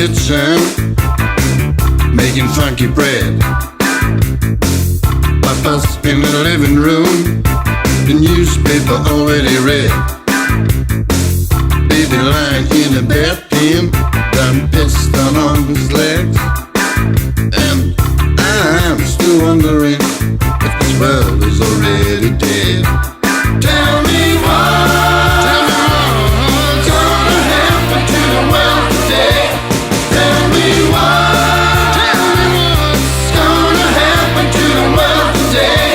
kitchen, making funky bread. Papa's in the living room, the newspaper already read. Baby lying in the bed, him done pissed down on his legs. And I'm still wondering if this world is already dead. Tell me what's gonna happen to the world today. Tell me what's gonna happen to the world today.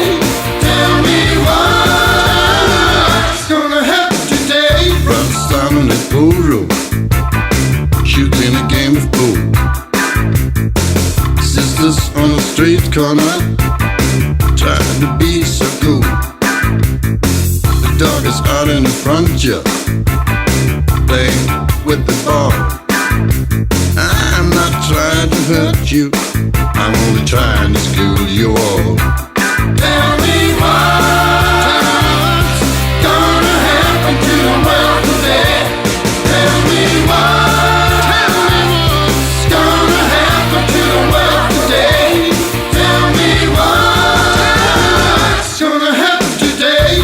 Tell me what's gonna happen today. Brothers down in the pool room, shooting a game of pool. Sisters on the street corner, trying to be so cool. The dog is out in the front yard, playing with the ball. I'm not trying to hurt you, I'm only trying to school you all. Tell me what's gonna happen to the world today. Tell me what's gonna happen to the world today. Tell me what's gonna happen today.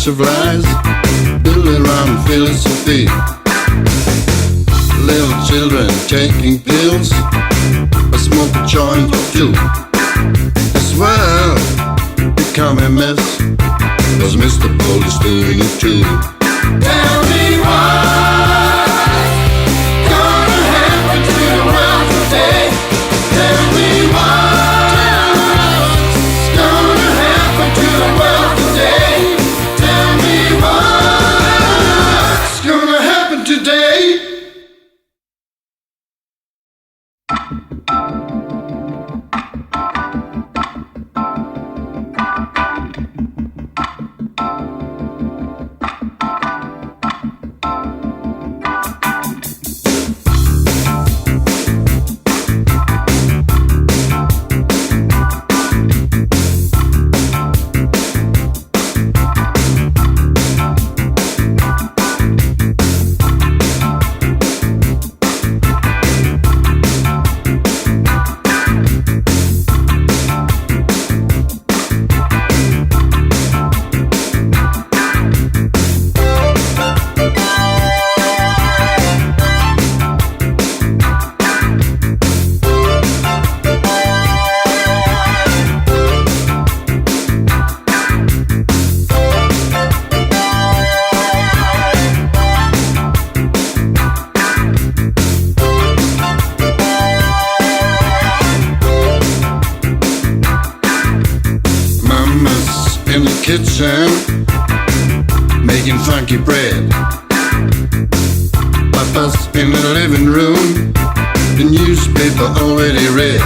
Of lies, building around philosophy. Little children taking pills, or smoke a joint or two. This world become a mess, cause Mr. Police doing it too. Tell me what's gonna happen to the world today. Tell me what's gonna happen to the world today. What's gonna happen today? Kitchen, making funky bread. Papa's in the living room, the newspaper already read.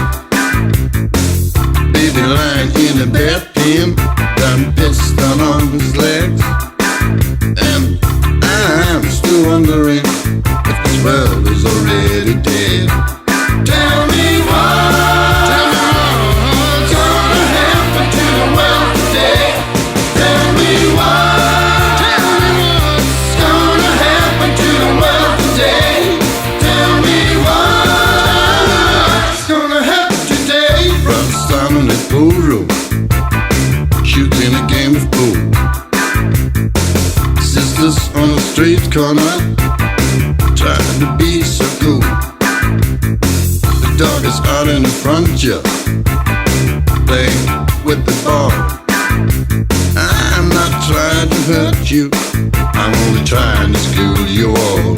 Baby lying in the bed, him done pissed down on his legs. And I'm still wondering if this world is already dead. Tell me what's gonna happen to the world today. Tell me what's gonna happen to the world today. Tell me what. street corner, trying to be so cool. The dog is out in the front yard, playing with the ball. I'm not trying to hurt you, I'm only trying to school you all.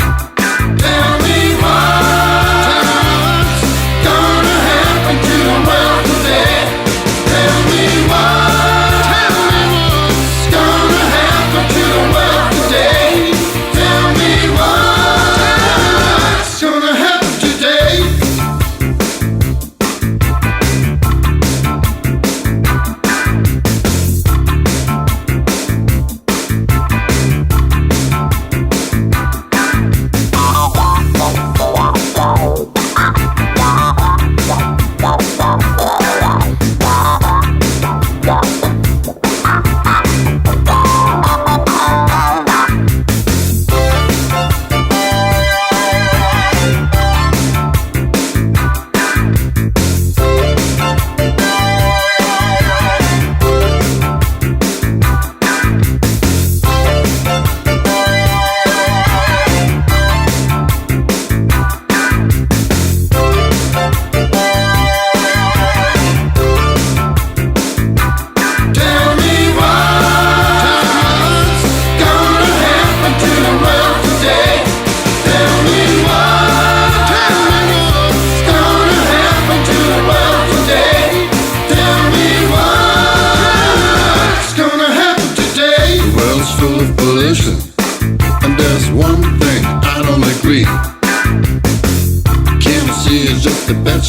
Tell me what's gonna happen to the world today. Tell me what's gonna happen to the world today. Tell me what's gonna happen today.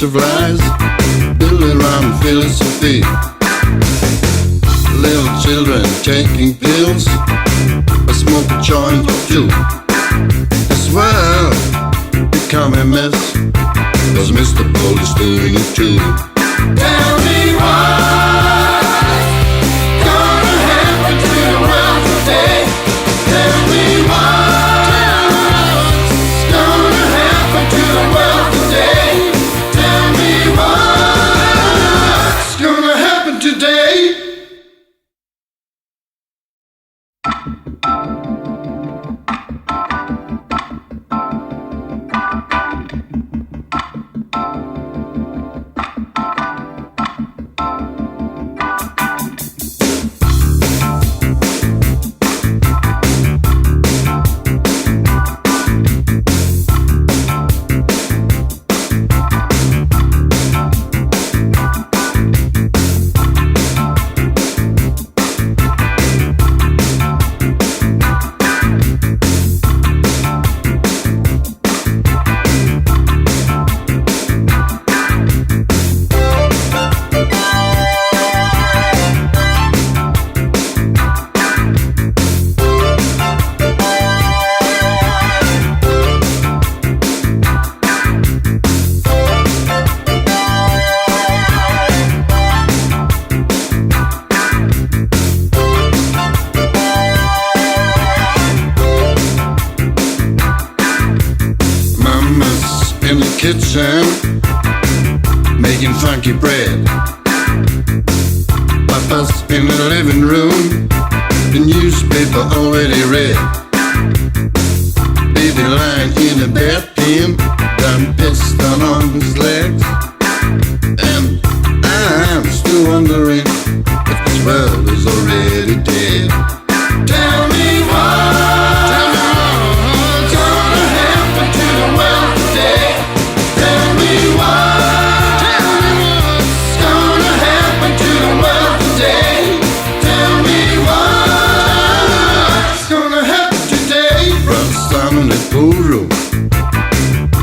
Of lies built around philosophy. Little children taking pills, I smoke a joint or two. This world become a mess, 'cause Mr. Police doing it too. Tell me what's gonna happen to the world today. Tell me what's gonna happen to the world today. What's gonna happen today? Kitchen, making funky bread. Papa's in the living room, the newspaper already read. Baby lying in a bed, him done pissed on his legs. And I'm still wondering if this world is already dead. Tell me what's gonna happen to the world today. Tell me what's gonna happen to the world today. Tell me what's gonna happen today. Brothers down in the pool room,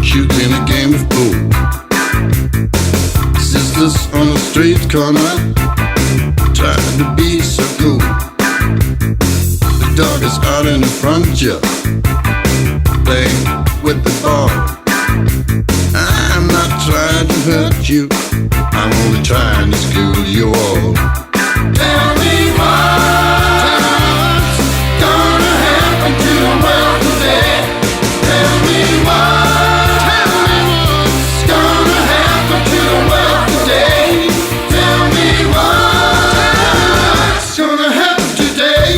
shooting a game of pool. Sisters on the street corner, trying to be so cool. The dog is out in the front yard, playing with the ball. I'm not trying to hurt you, I'm only trying to school you all. Tell me what's gonna happen to the world today. Tell me what's gonna happen to the world today. Tell me what's gonna happen today.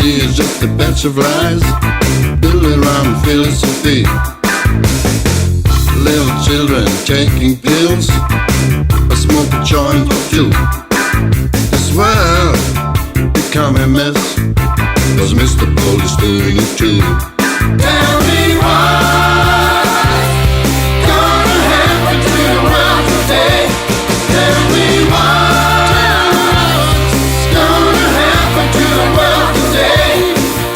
see is just a batch of lies built around philosophy. Little children taking pills or smoke a joint or two. This world become a mess, 'cause Mr. Bull is doing it too. Tell me what's gonna happen to the world today. Tell me what's gonna happen to the world today.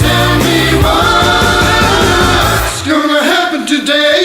Tell me what's gonna happen today.